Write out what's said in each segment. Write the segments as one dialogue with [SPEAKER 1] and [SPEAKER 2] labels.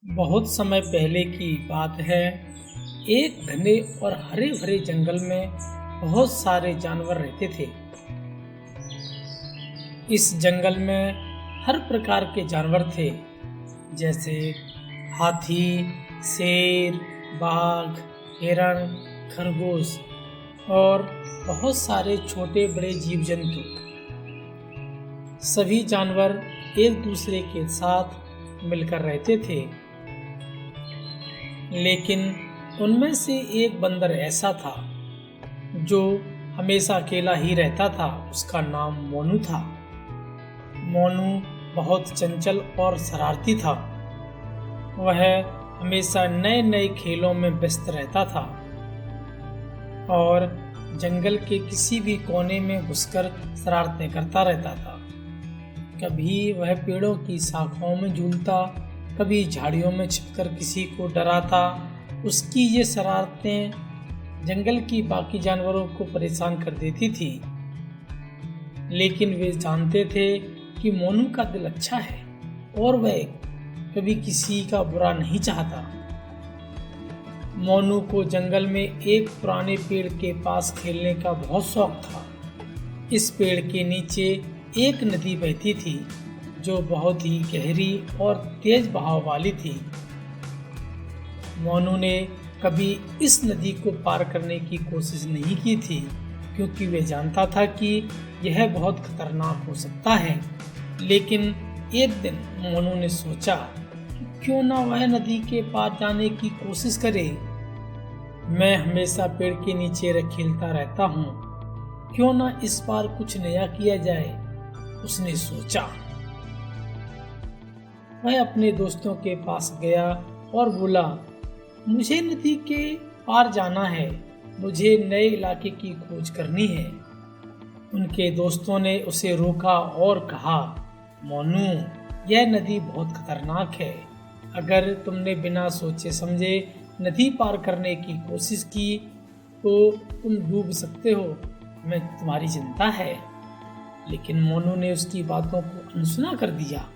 [SPEAKER 1] बहुत समय पहले की बात है। एक घने और हरे भरे जंगल में बहुत सारे जानवर रहते थे। इस जंगल में हर प्रकार के जानवर थे, जैसे हाथी, शेर, बाघ, हिरण, खरगोश और बहुत सारे छोटे बड़े जीव जंतु। सभी जानवर एक दूसरे के साथ मिलकर रहते थे, लेकिन उनमें से एक बंदर ऐसा था जो हमेशा अकेला ही रहता था। उसका नाम मोनू था। मोनू बहुत चंचल और शरारती था। वह हमेशा नए नए खेलों में व्यस्त रहता था और जंगल के किसी भी कोने में घुसकर शरारतें करता रहता था। कभी वह पेड़ों की शाखाओं में झूलता, कभी झाड़ियों में छिपकर किसी को डराता। उसकी ये शरारतें जंगल की बाकी जानवरों को परेशान कर देती थी, लेकिन वे जानते थे कि मोनू का दिल अच्छा है और वह कभी किसी का बुरा नहीं चाहता। मोनू को जंगल में एक पुराने पेड़ के पास खेलने का बहुत शौक था। इस पेड़ के नीचे एक नदी बहती थी जो बहुत ही गहरी और तेज बहाव वाली थी। मोनू ने कभी इस नदी को पार करने की कोशिश नहीं की थी, क्योंकि वह जानता था कि यह बहुत खतरनाक हो सकता है। लेकिन एक दिन मोनू ने सोचा कि क्यों ना वह नदी के पार जाने की कोशिश करे। मैं हमेशा पेड़ के नीचे खेलता रहता हूँ, क्यों ना इस बार कुछ नया किया जाए, उसने सोचा। वह अपने दोस्तों के पास गया और बोला, मुझे नदी के पार जाना है, मुझे नए इलाके की खोज करनी है। उनके दोस्तों ने उसे रोका और कहा, मोनू, यह नदी बहुत खतरनाक है। अगर तुमने बिना सोचे समझे नदी पार करने की कोशिश की तो तुम डूब सकते हो। हमें तुम्हारी चिंता है। लेकिन मोनू ने उसकी बातों को अनसुना कर दिया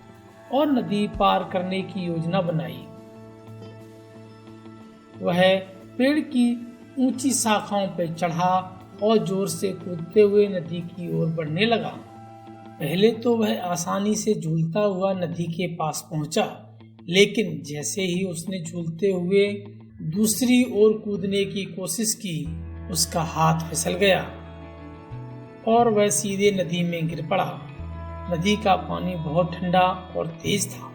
[SPEAKER 1] और नदी पार करने की योजना बनाई। वह पेड़ की ऊंची शाखाओं पर चढ़ा और जोर से कूदते हुए नदी की ओर बढ़ने लगा। पहले तो वह आसानी से झूलता हुआ नदी के पास पहुंचा, लेकिन जैसे ही उसने झूलते हुए दूसरी ओर कूदने की कोशिश की, उसका हाथ फिसल गया और वह सीधे नदी में गिर पड़ा। नदी का पानी बहुत ठंडा और तेज था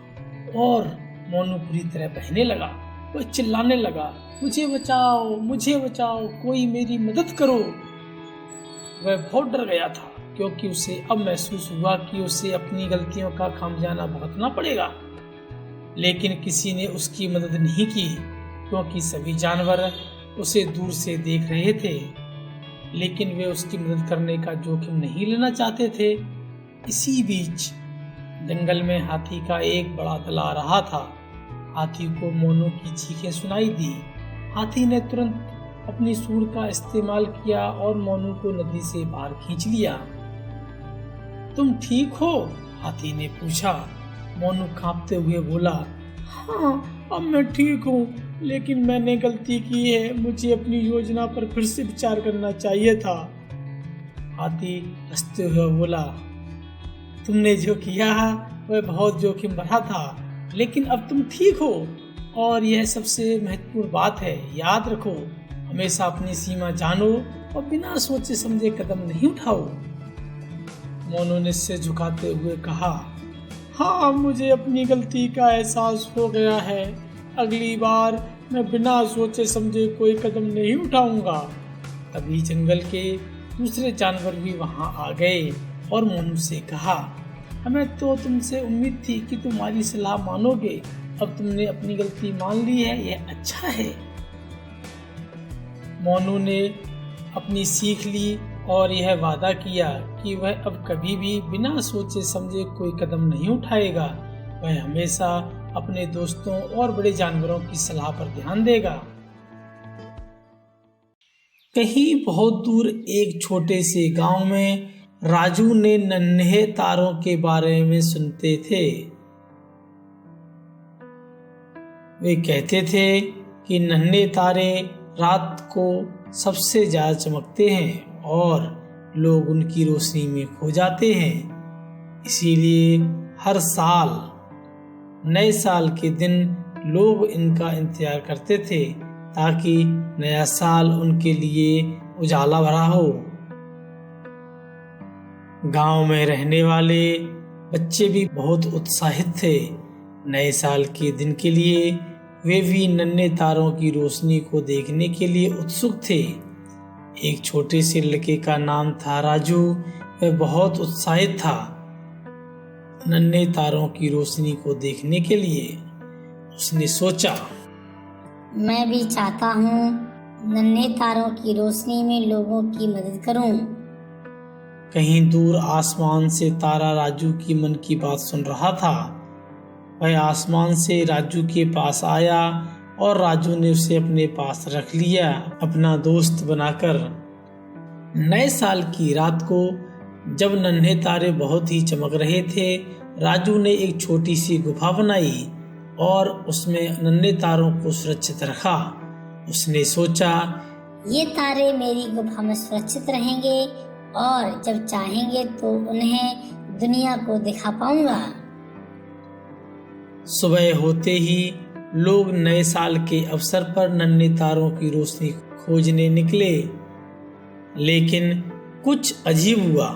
[SPEAKER 1] और मोनू पूरी तरह बहने लगा। वह चिल्लाने लगा, मुझे बचाओ, मुझे बचाओ, कोई मेरी मदद करो। वह बहुत डर गया था, क्योंकि उसे अब महसूस हुआ कि उसे अपनी गलतियों का खामियाजा भुगतना पड़ेगा। लेकिन किसी ने उसकी मदद नहीं की, क्योंकि सभी जानवर उसे दूर से देख रहे थे। लेकिन वे उसकी मदद करने का जोखिम नहीं लेना चाहते थे। इसी बीच जंगल में हाथी का एक बड़ा दल आ रहा था। हाथी को मोनू की चीखें सुनाई दी। हाथी ने तुरंत अपनी सूंड का इस्तेमाल किया और मोनू को नदी से बाहर खींच लिया। तुम ठीक हो? हाथी ने पूछा। मोनू कांपते हुए बोला, हाँ, अब मैं ठीक हूँ, लेकिन मैंने गलती की है। मुझे अपनी योजना पर फिर से विचार करना चाहिए था। हाथी हंसते हुए बोला, तुमने जो किया वह बहुत जोखिम भरा था, लेकिन अब तुम ठीक हो और यह सबसे महत्वपूर्ण बात है। याद रखो, हमेशा अपनी सीमा जानो और बिना सोचे समझे कदम नहीं उठाओ। मोनू ने सिर झुकाते हुए कहा, हाँ, मुझे अपनी गलती का एहसास हो गया है। अगली बार मैं बिना सोचे समझे कोई कदम नहीं उठाऊंगा। तभी जंगल के दूसरे जानवर भी वहां आ गए और मोनू से कहा, हमें तो तुमसे उम्मीद थी कि तुम्हारी सलाह मानोगे। अब तुमने अपनी गलती मान ली है, यह अच्छा है। मोनू ने अपनी सीख ली और यह वादा किया कि वह अब कभी भी बिना सोचे समझे कोई कदम नहीं उठाएगा। वह हमेशा अपने दोस्तों और बड़े जानवरों की सलाह पर ध्यान देगा। कहीं बहुत दूर एक छोटे से गांव में राजू ने नन्हे तारों के बारे में सुनते थे। वे कहते थे कि नन्हे तारे रात को सबसे ज्यादा चमकते हैं और लोग उनकी रोशनी में खो जाते हैं। इसीलिए हर साल नए साल के दिन लोग इनका इंतजार करते थे ताकि नया साल उनके लिए उजाला भरा हो। गांव में रहने वाले बच्चे भी बहुत उत्साहित थे। नए साल के दिन के लिए वे भी नन्हे तारों की रोशनी को देखने के लिए उत्सुक थे। एक छोटे से लड़के का नाम था राजू। वह बहुत उत्साहित था नन्हे तारों की रोशनी को देखने के लिए। उसने सोचा,
[SPEAKER 2] मैं भी चाहता हूँ नन्हे तारों की रोशनी में लोगों की मदद करूं।
[SPEAKER 1] कहीं दूर आसमान से तारा राजू की मन की बात सुन रहा था। वह आसमान से राजू के पास आया और राजू ने उसे अपने पास रख लिया, अपना दोस्त बनाकर। नए साल की रात को जब नन्हे तारे बहुत ही चमक रहे थे, राजू ने एक छोटी सी गुफा बनाई और उसमें नन्हे तारों को सुरक्षित रखा। उसने सोचा,
[SPEAKER 2] ये तारे मेरी गुफा में सुरक्षित रहेंगे और जब चाहेंगे तो उन्हें दुनिया को दिखा पाऊंगा।
[SPEAKER 1] सुबह होते ही लोग नए साल के अवसर पर नन्हे तारों की रोशनी खोजने निकले, लेकिन कुछ अजीब हुआ।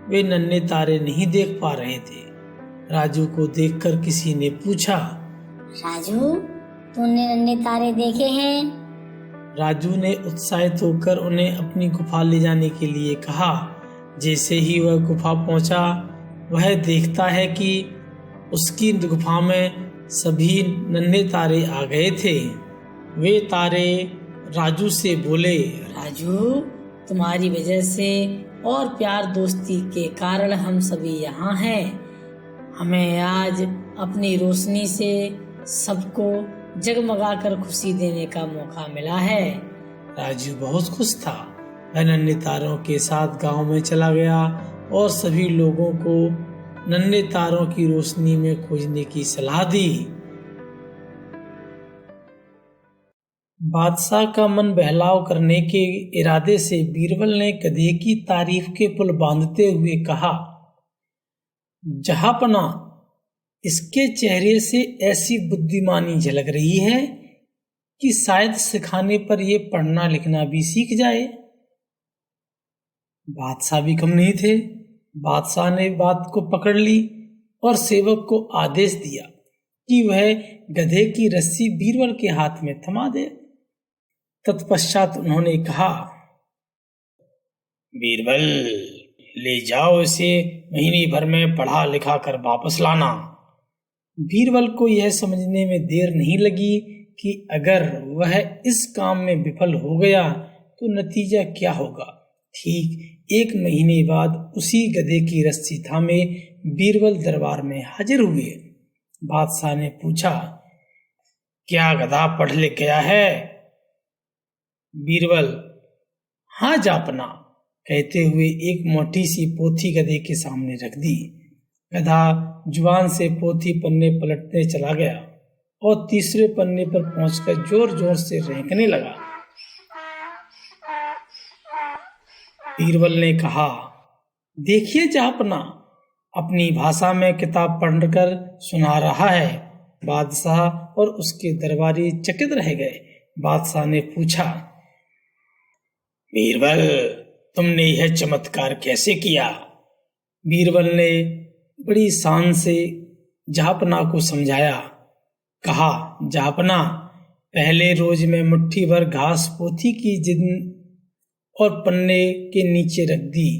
[SPEAKER 1] वे नन्हे तारे नहीं देख पा रहे थे। राजू को देखकर किसी ने पूछा,
[SPEAKER 2] राजू, तूने नन्हे तारे देखे हैं?
[SPEAKER 1] राजू ने उत्साहित होकर उन्हें अपनी गुफा ले जाने के लिए कहा। जैसे ही वह गुफा पहुंचा, वह देखता है कि उसकी गुफा में सभी नन्हे तारे आ गए थे। वे तारे राजू से बोले, राजू, तुम्हारी वजह से और प्यार दोस्ती के कारण हम सभी यहाँ हैं। हमें आज अपनी रोशनी से सबको जगमगाकर खुशी देने का मौका मिला है। राजू बहुत खुश था। वह नन्हे तारों के साथ गांव में चला गया और सभी लोगों को नन्हे तारों की रोशनी में खोजने की सलाह दी। बादशाह का मन बहलाव करने के इरादे से बीरबल ने गधे की तारीफ के पुल बांधते हुए कहा, जहांपना, इसके चेहरे से ऐसी बुद्धिमानी झलक रही है कि शायद सिखाने पर यह पढ़ना लिखना भी सीख जाए। बादशाह भी कम नहीं थे। बादशाह ने बात को पकड़ ली और सेवक को आदेश दिया कि वह गधे की रस्सी बीरबल के हाथ में थमा दे। तत्पश्चात उन्होंने कहा, बीरबल, ले जाओ इसे, महीने भर में पढ़ा लिखा कर वापस लाना। बीरबल को यह समझने में देर नहीं लगी कि अगर वह इस काम में विफल हो गया तो नतीजा क्या होगा। ठीक 1 महीने बाद उसी गधे की रस्सी थामे बीरबल दरबार में हाजिर हुए। बादशाह ने पूछा, क्या गधा पढ़ लिख गया है? बीरबल, हाँ जापना, कहते हुए एक मोटी सी पोथी गधे के सामने रख दी। गधा जुबान से पोथी पन्ने पलटने चला गया और तीसरे पन्ने पर पहुंचकर जोर जोर से रेंकने लगा। बीरबल ने कहा, देखिए जापना, अपनी भाषा में किताब पढ़कर सुना रहा है। बादशाह और उसके दरबारी चकित रह गए। बादशाह ने पूछा, बीरबल, तुमने यह चमत्कार कैसे किया? बीरबल ने बड़ी शान से जहापना को समझाया। कहा, जहापना, पहले रोज मैं मुट्ठी भर घास पोथी की जिद और पन्ने के नीचे रख दी।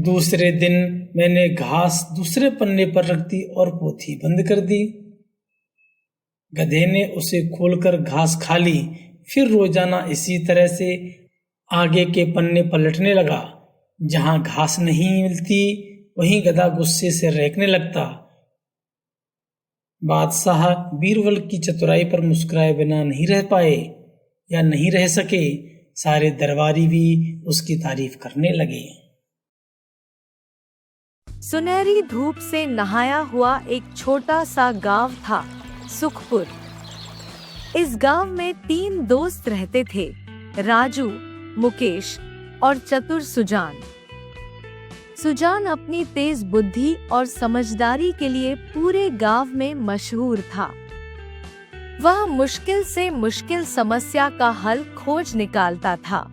[SPEAKER 1] दूसरे दिन मैंने घास दूसरे पन्ने पर रख दी और पोथी बंद कर दी। गधे ने उसे खोलकर घास खा ली। फिर रोजाना इसी तरह से आगे के पन्ने पलटने लगा। जहां घास नहीं मिलती वहीं गधा गुस्से से रेंकने लगता। बादशाह बीरबल की चतुराई पर मुस्कुराए बिना नहीं रह पाए या नहीं रह सके। सारे दरबारी भी उसकी तारीफ करने लगे।
[SPEAKER 3] सुनहरी धूप से नहाया हुआ एक छोटा सा गांव था, सुखपुर। इस गांव में 3 दोस्त रहते थे, राजू, मुकेश और चतुर सुजान। सुजान अपनी तेज बुद्धि और समझदारी के लिए पूरे गांव में मशहूर था। वह मुश्किल से मुश्किल समस्या का हल खोज निकालता था।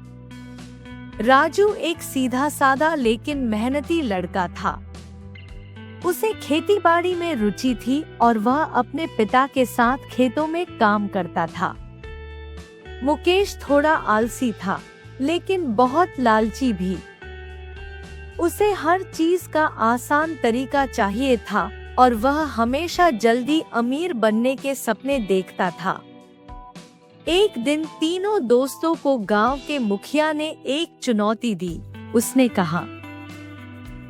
[SPEAKER 3] राजू एक सीधा साधा लेकिन मेहनती लड़का था। उसे खेतीबाड़ी में रुचि थी और वह अपने पिता के साथ खेतों में काम करता था। मुकेश थोड़ा आलसी था, लेकिन बहुत लालची भी। उसे हर चीज का आसान तरीका चाहिए था और वह हमेशा जल्दी अमीर बनने के सपने देखता था। एक दिन तीनों दोस्तों को गांव के मुखिया ने एक चुनौती दी। उसने कहा,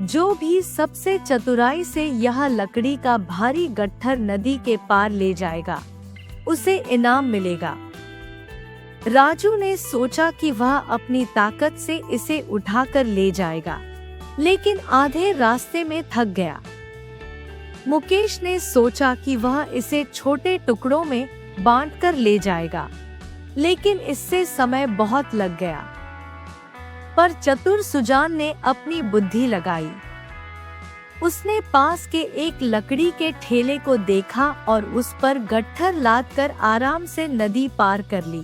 [SPEAKER 3] जो भी सबसे चतुराई से यह लकड़ी का भारी गट्ठर नदी के पार ले जाएगा, उसे इनाम मिलेगा। राजू ने सोचा कि वह अपनी ताकत से इसे उठाकर ले जाएगा, लेकिन आधे रास्ते में थक गया। मुकेश ने सोचा कि वह इसे छोटे टुकड़ों में बांटकर ले जाएगा, लेकिन इससे समय बहुत लग गया। पर चतुर सुजान ने अपनी बुद्धि लगाई। उसने पास के एक लकड़ी के ठेले को देखा और उस पर गट्ठर लादकर आराम से नदी पार कर ली।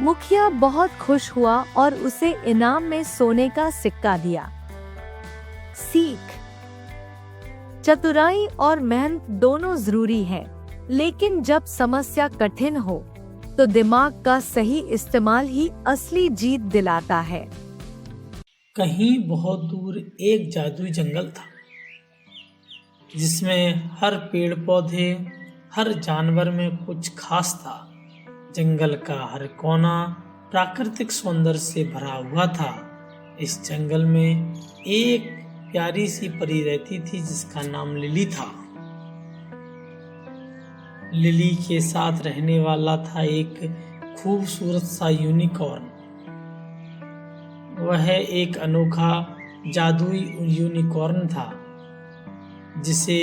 [SPEAKER 3] मुखिया बहुत खुश हुआ और उसे इनाम में सोने का सिक्का दिया। सीख: चतुराई और मेहनत दोनों जरूरी है, लेकिन जब समस्या कठिन हो तो दिमाग का सही इस्तेमाल ही असली जीत दिलाता है।
[SPEAKER 1] कहीं बहुत दूर एक जादुई जंगल था, जिसमें हर पेड़ पौधे, हर जानवर में कुछ खास था। जंगल का हर कोना प्राकृतिक सौंदर्य से भरा हुआ था। इस जंगल में एक प्यारी सी परी रहती थी, जिसका नाम लिली था। लिली के साथ रहने वाला था एक खूबसूरत सा यूनिकॉर्न। वह एक अनोखा जादुई यूनिकॉर्न था, जिसे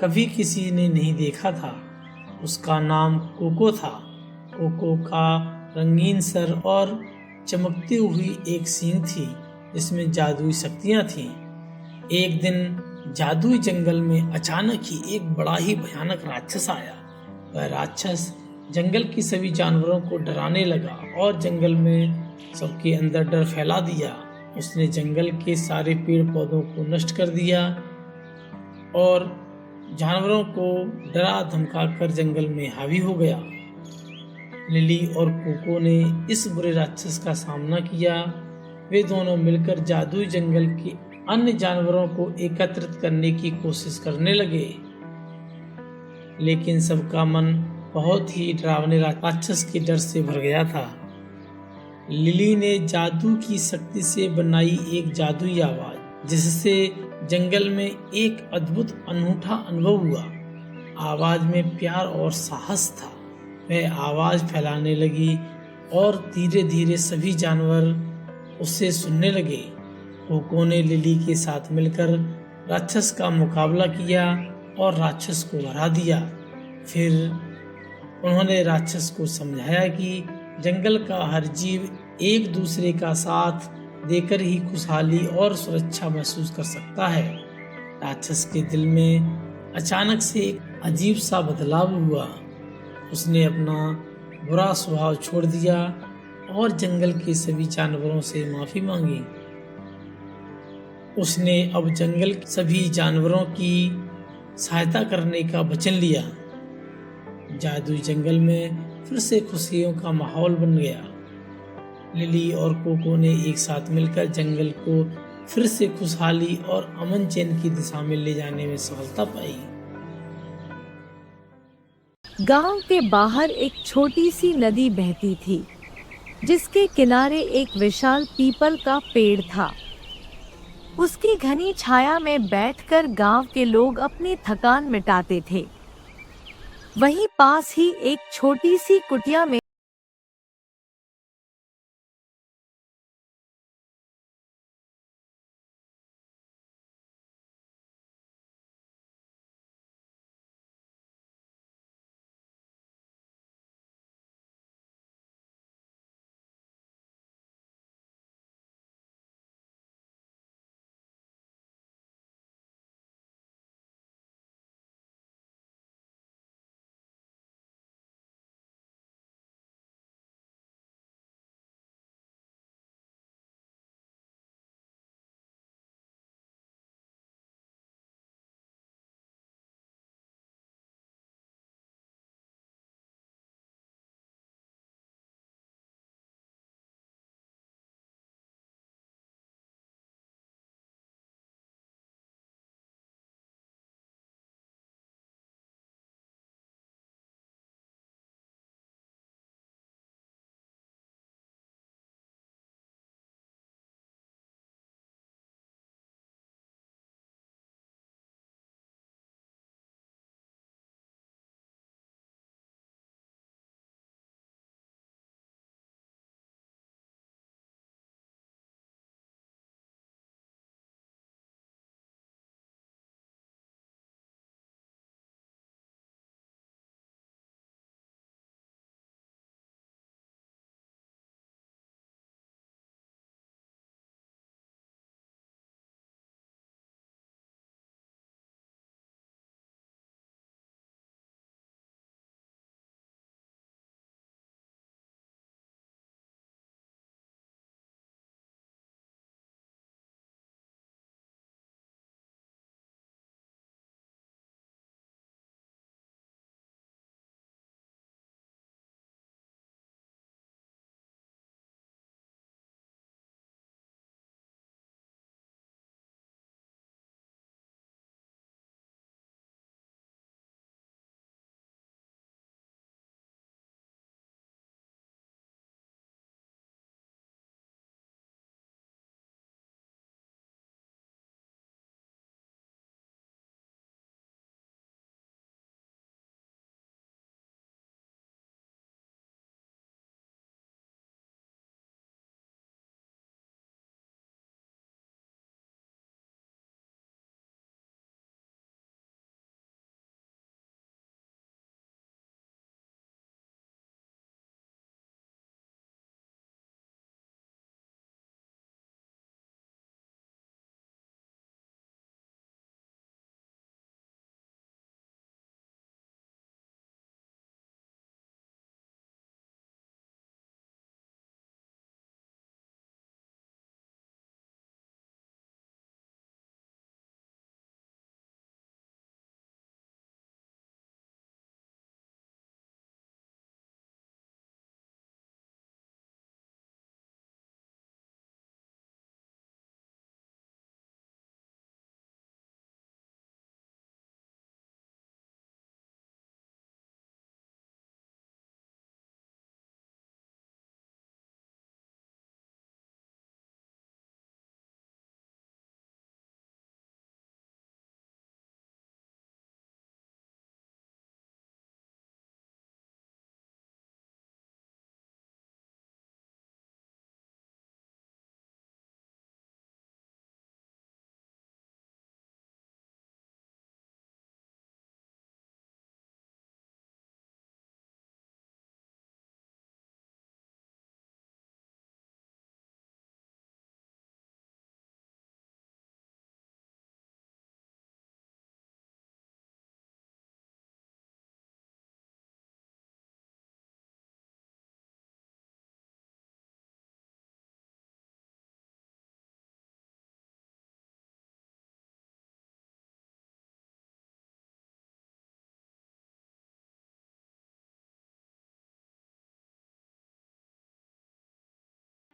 [SPEAKER 1] कभी किसी ने नहीं देखा था। उसका नाम कोको था। कोको का रंगीन सर और चमकती हुई एक सींग थी, जिसमें जादुई शक्तियां थीं। एक दिन जादुई जंगल में अचानक ही एक बड़ा ही भयानक राक्षस आया। वह राक्षस जंगल की सभी जानवरों को डराने लगा और जंगल में सबके अंदर डर फैला दिया। उसने जंगल के सारे पेड़ पौधों को नष्ट कर दिया और जानवरों को डरा धमका कर जंगल में हावी हो गया। लिली और कोको ने इस बुरे राक्षस का सामना किया। वे दोनों मिलकर जादुई जंगल के अन्य जानवरों को एकत्रित करने की कोशिश करने लगे, लेकिन सबका मन बहुत ही डरावने राक्षस के डर से भर गया था। लिली ने जादू की शक्ति से बनाई एक जादुई आवाज, जिससे जंगल में एक अद्भुत अनूठा अनुभव हुआ। आवाज में प्यार और साहस था। वह आवाज फैलाने लगी और धीरे धीरे सभी जानवर उसे सुनने लगे। कोको ने लिली के साथ मिलकर राक्षस का मुकाबला किया और राक्षस को हरा दिया। फिर उन्होंने राक्षस को समझाया कि जंगल का हर जीव एक दूसरे का साथ देकर ही खुशहाली और सुरक्षा महसूस कर सकता है। राक्षस के दिल में अचानक से एक अजीब सा बदलाव हुआ। उसने अपना बुरा स्वभाव छोड़ दिया और जंगल के सभी जानवरों से माफी मांगी। उसने अब जंगल के सभी जानवरों की सहायता करने का वचन लिया। जादुई जंगल में फिर से खुशियों का माहौल बन गया। लिली और कोको ने एक साथ मिलकर जंगल को फिर से खुशहाली और अमन चैन की दिशा में ले जाने में सफलता पाई।
[SPEAKER 3] गांव के बाहर एक छोटी सी नदी बहती थी, जिसके किनारे एक विशाल पीपल का पेड़ था। उसकी घनी छाया में बैठकर गांव के लोग अपनी थकान मिटाते थे। वहीं पास ही एक छोटी सी कुटिया में